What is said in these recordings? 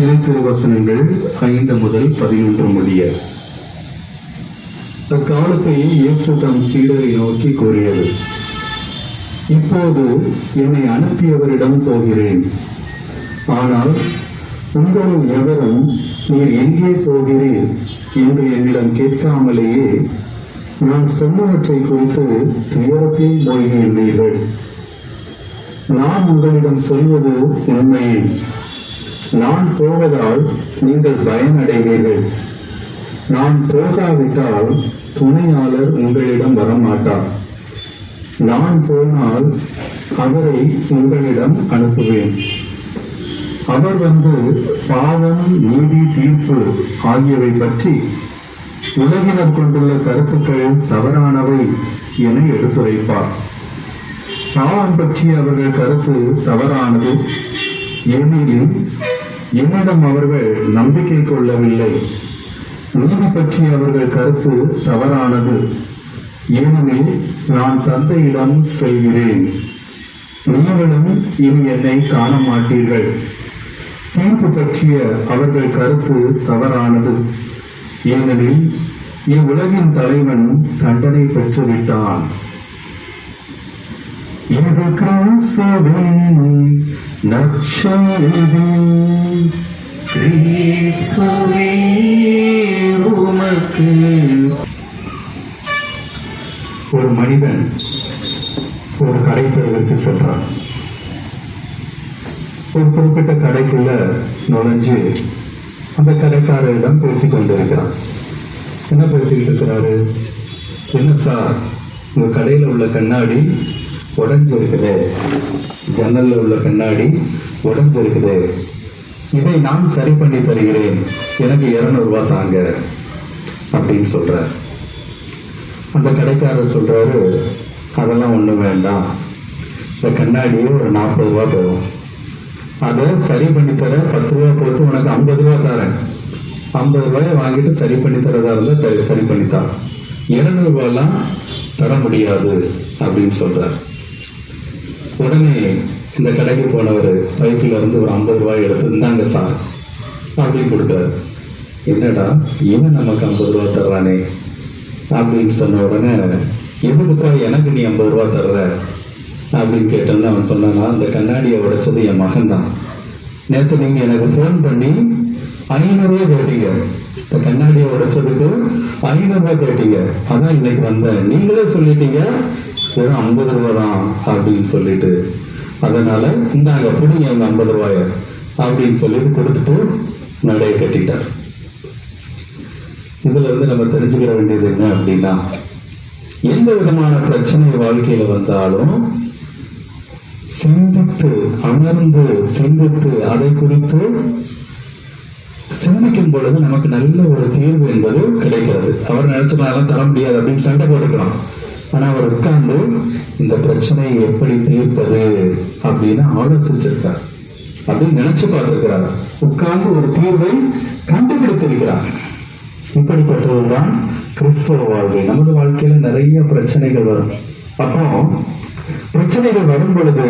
இறைத்திருவசனங்கள் 5 முதல் 11 முடிய. அக்காலத்தில் இயேசு தம் சீடரை நோக்கி கூறியது: இப்போது என்னை அனுப்பியவரிடம் போகிறேன். ஆனால் உங்களும் எவரும் நீர் எங்கே போகிறீர் என்று என்னிடம் கேட்காமலேயே நான் சொன்னவற்றை குறித்து துயரத்தில் மூழ்கியுள்ளீர்கள். நான் உங்களிடம் சொல்வது உண்மையே. நான் போவதால் நீங்கள் பயனடைவீர்கள். நான் போகாவிட்டால் துணையாளர் உங்களிடம் வரமாட்டார். நான் போனால் அவரை உங்களிடம் அனுப்புவேன். அவர் வந்து பாவம், நீதி, தீர்ப்பு ஆகியவை பற்றி உலகினர் கொண்டுள்ள கருத்துக்கள் தவறானவை என எடுத்துரைப்பார். பாவம் பற்றி அவர்கள் கருத்து தவறானது, ஏனெனில் என்னிடம் அவர்கள் நம்பிக்கை கொள்ளவில்லை. நீதி பற்றி அவர்கள் கருத்து தவறானது, ஏனெனில் நான் தந்தையிடம் செல்கிறேன். நீங்களும் இனி என்னை காண மாட்டீர்கள். தீர்ப்பு பற்றிய அவர்கள் கருத்து தவறானது, ஏனெனில் இவ்வுலகின் தலைவன் தண்டனை பெற்றுவிட்டான். இது கிறிஸ்துவின் நற்செய்தி. கிறிஸ்துவே உமக்கு. ஒரு மனிதன் ஒரு கடைத்தெருவிற்கு சென்றான். ஒரு குறிப்பிட்ட கடைக்குள்ள நுழைஞ்சு அந்த கடைக்காரரிடம் பேசிக் கொண்டிருக்கிறான். என்ன பேசிக்கிட்டு இருக்கிறாரு? என்ன சார், உங்க கடையில உள்ள கண்ணாடி உடைஞ்சிருக்குது, ஜன்னல்ல உள்ள கண்ணாடி உடைஞ்சிருக்குது, இதை நான் சரி பண்ணி தருகிறேன், எனக்கு 200 ரூபாய் தாங்க அப்படின்னு சொல்ற. அந்த கடைக்காரர் சொல்றாரு, அதெல்லாம் ஒண்ணும் வேண்டாம், இந்த கண்ணாடியே ஒரு 40 ரூபாய் தரும், அதை சரி பண்ணி தர 10 ரூபாய் போட்டு உனக்கு 50 ரூபாய் தரேன், 50 ரூபாயை வாங்கிட்டு சரி பண்ணி தரதா இருந்தா சரி பண்ணித்தான், 200 ரூபாயெல்லாம் தர முடியாது அப்படின்னு சொல்றார். உடனே இந்த கடைக்கு போனவர் பைக்கில் இருந்து ஒரு 50 ரூபாய் எடுத்து, இருந்தாங்க சார் அப்படின்னு கொடுக்குறாரு. என்னடா இவன் நமக்கு 50 ரூபாய் தர்றானே அப்படின்னு சொன்ன உடனே, எதுக்குப்பா எனக்கு நீ 50 ரூபாய் தர்ற அப்படின்னு கேட்டோன்னு அவன் சொன்னானா, அந்த கண்ணாடியை உடைச்சது என் மகன் தான். நேற்று நீங்க எனக்கு ஃபோன் பண்ணி 500 ரூபாய் கேட்டீங்க, இந்த கண்ணாடியை உடைச்சதுக்கு 500 ரூபாய் கேட்டீங்க, அதான் இன்னைக்கு வந்தேன், நீங்களே சொல்லிட்டீங்க வெறும் 50 ரூபாய் தான் அப்படின்னு சொல்லிட்டு, அதனால இந்தாங்க பிடிங்க 50 ரூபாய அப்படின்னு சொல்லிட்டு கொடுத்துட்டு நடைய கட்டிட்டார். இதுல இருந்து நம்ம தெரிஞ்சுக்கிற வேண்டியது என்ன அப்படின்னா, எந்த விதமான பிரச்சனை வாழ்க்கையில வந்தாலும் சிந்தித்து அமர்ந்து சிந்தித்து அதை குறித்து சிந்திக்கும் பொழுது நமக்கு நல்ல ஒரு தீர்வு என்பது கிடைக்கிறது. அவர் நினைச்சனாலும் தர முடியாது அப்படின்னு சண்டை போட்டுக்கலாம். ஆனா அவர் உட்கார்ந்து இந்த பிரச்சனையை எப்படி தீர்ப்பது அப்படின்னு ஆலோசிச்சிருக்கார், அப்படின்னு நினைச்சு பார்த்திருக்கிறார், உட்கார்ந்து ஒரு தீர்வை கண்டுபிடித்திருக்கிறார். இப்படிப்பட்டதுதான் கிறிஸ்தவ வாழ்க்கை. நமது வாழ்க்கையில நிறைய பிரச்சனைகள் வரும். அப்போ பிரச்சனைகள் வரும் பொழுது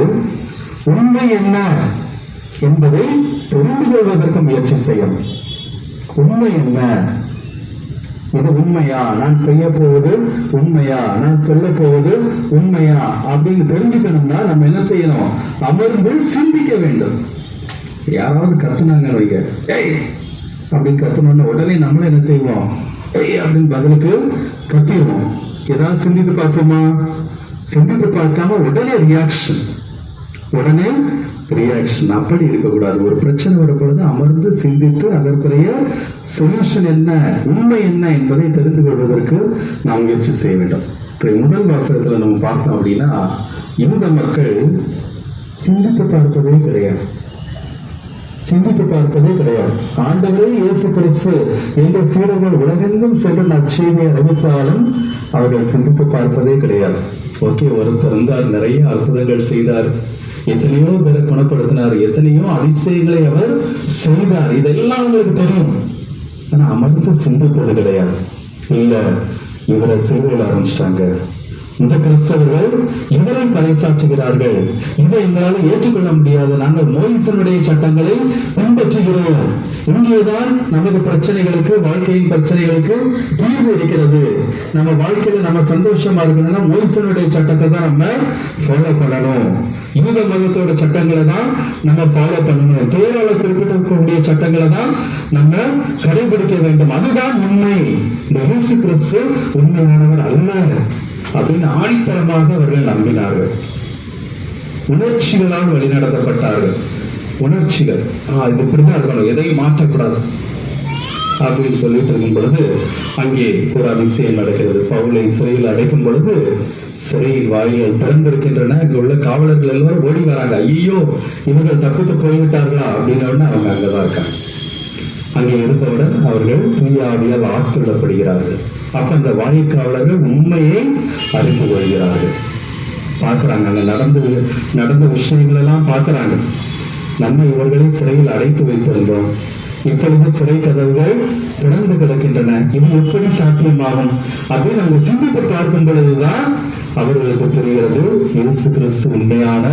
உண்மை என்ன என்பதை தெரிந்து கொள்வதற்கு முயற்சி செய்யணும். உண்மை என்ன? இது உண்மையா? நான் செய்ய போவது உண்மையா? நான் சொல்ல போவது உண்மையா அப்படின்னு தெரிஞ்சுக்கணும்னா நம்ம என்ன செய்யணும்? அமர்ந்து சிந்திக்க வேண்டும். யாராவது கத்துனாங்க வைக்க, ஏய் அப்படின்னு கத்தணும்னா உடனே நம்மள என்ன செய்வோம்? ஏய் அப்படின்னு பதிலுக்கு கத்திடுவோம். ஏதாவது சிந்தித்து பார்ப்போமா? சிந்தித்து பார்க்காம உடனே ரியாக்ஷன். அப்படி இருக்கக்கூடாது. ஒரு பிரச்சனை வரப்பொழுது அமர்ந்து சிந்தித்து அதற்குரிய சொல்யூஷன் என்ன, உண்மை என்ன என்பதை தெரிந்து கொள்வதற்கு நாம் முயற்சி செய்ய வேண்டும். முதல் வாசகத்துல நம்ம பார்த்தோம் அப்படின்னா, இந்த மக்கள் சிந்தித்து பார்ப்பதே கிடையாது. ஆண்டவரே இயேசு கிறிஸ்து என்ற சீடர்கள் உலகெங்கும் சென்று நற்செய்தியை அறிவித்தாலும் அவர்கள் சிந்தித்து பார்ப்பதே கிடையாது. ஓகே, ஒருத்தர் இருந்தார், நிறைய அற்புதங்கள் செய்தார், எத்தனையோ பேரை குணப்படுத்தினார், எத்தனையோ அதிசயங்களை அவர் செய்தார், இதெல்லாம் உங்களுக்கு தெரியும். ஆனா அமர்ந்து சிந்திப்பது கிடையாது. இல்ல, இவரை சிலுவையில் ஆரம்பிச்சிட்டாங்க, இந்த கிறிஸ்தவர்கள் இவரை பறைசாற்றுகிறார்கள். இதை எங்களால் ஏற்றுக்கொள்ள முடியாது. நாங்கள் மோசனுடைய சட்டங்களை பின்பற்றுகிறோம். இங்கேதான் நமது பிரச்சனைகளுக்கு, வாழ்க்கையின் பிரச்சனைகளுக்கு தீர்வு இருக்கிறது. நம்ம வாழ்க்கையில நம்ம சந்தோஷமா இருக்கணும்னா மோசனுடைய சட்டத்தை தான் நம்ம ஃபாலோ பண்ணணும். யூத மதத்தோட சட்டங்களை தான் நம்ம ஃபாலோ பண்ணணும். தேரால குறிப்பிடக்கூடிய சட்டங்களை தான் நம்ம கடைபிடிக்க வேண்டும். அதுதான் உண்மை. இந்த இயேசு கிறிஸ்து உண்மையானவர் அல்ல அப்படின்னு ஆணித்தரமாக அவர்கள் நம்பினார்கள். உணர்ச்சிகளால் வழிநடத்தப்பட்டார்கள். உணர்ச்சிகள் இது இப்படிதான் இருக்கணும், எதையும் மாற்றக்கூடாது அப்படின்னு சொல்லிட்டு இருக்கும் பொழுது அங்கே ஒரு அதிசயம் நடக்கிறது. பவுலை சிறையில் அடைக்கும் பொழுது சிறையின் வாயில்கள் திறந்திருக்கின்றன. இங்க உள்ள காவலர்கள் எல்லாரும் ஓடி வராங்க. ஐயோ, இவர்கள் தப்பித்து போய்விட்டார்களா அப்படின்னு அவங்க அங்கதான் இருக்காங்க. அங்கே இருந்தவுடன் அவர்கள் தூய ஆவியால் ஆட்கொள்ளப்படுகிறார்கள். அப்ப அந்த வாயிற்காவலர்கள் உண்மையை அறிந்து கொள்கிறார்கள். பார்க்கிறாங்க, அங்க நடந்த விஷயங்கள் எல்லாம் பார்க்கிறாங்க. நம்ம இவர்களை சிறையில் அடைத்து வைத்திருந்தோம், இப்பொழுது சிறை கதவுகள் திறந்து கிடக்கின்றன, இது எப்படி சாத்தியமாகும் அப்படின்னு அவங்க சிந்தித்து பார்க்கும் பொழுதுதான் அவர்களுக்கு தெரிகிறது இயேசு கிறிஸ்து உண்மையான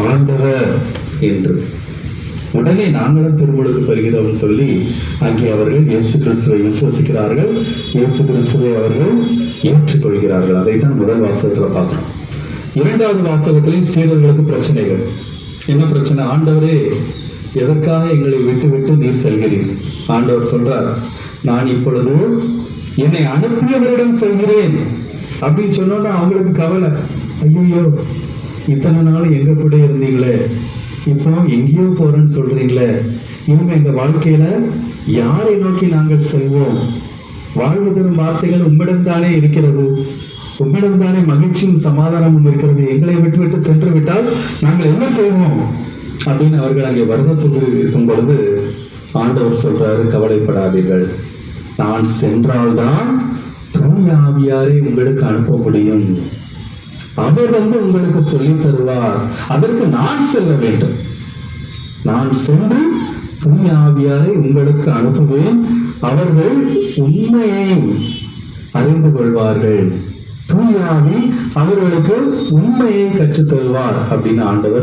ஆண்டவர் என்று. உடனே நாங்களும் திருமுழுக்கு பெறுகிறோம் சொல்லி அங்கே அவர்கள் இயேசு கிறிஸ்துவை விசுவசிக்கிறார்கள். இயேசு கிறிஸ்துவை அவர்கள் ஏற்றுக்கொள்கிறார்கள். அதைத்தான் முதல் வாசகத்துல பார்க்கிறோம். இரண்டாவது வாசகத்திலையும் சீடர்களுக்கு பிரச்சனைகள். என்ன பிரச்சனை? ஆண்டவரே, எதற்காக எங்களை விட்டு விட்டு நீர் செல்கிறீர்? ஆண்டவர் சொல்றார், நான் இப்பொழுது என்னை அனுப்பியவரிடம் செல்கிறேன் அப்படின்னு சொன்னோன்னா அவங்களுக்கு கவலை. ஐயோ, இத்தனை நாள் எங்க கூட இருந்தீங்களே, இப்போ எங்கேயோ போறேன்னு சொல்றீங்களே, இனிமே எங்க வாழ்க்கையில யாரை நோக்கி நாங்கள் செல்வோம்? வாழ்வு தரும் வார்த்தைகள் உம்மிடம் தானே இருக்கிறது, உம்மிடம் தானே மகிழ்ச்சியும் சமாதானமும் இருக்கிறது. எங்களை விட்டு விட்டு சென்று விட்டால் நாங்கள் என்ன செய்வோம் அப்படின்னு அவர்கள் அங்கே வருத்தத்துக்கு இருக்கும் பொழுது ஆண்டவர் சொல்றாரு, கவலைப்படாதீர்கள், நான் சென்றால்தான் தூய ஆவியாரை உங்களுக்கு அனுப்ப முடியும். அவர் உங்களுக்கு சொல்லி தருவார். அதற்கு நான் செல்ல வேண்டும். நான் சென்று தூய ஆவியாரை உங்களுக்கு அனுப்புவேன். அவர்கள் உண்மையை அறிந்து கொள்வார்கள். தூய ஆவி அவர்களுக்கு உண்மையை கற்றுத் தருவார் அப்படின்னு ஆண்டவர்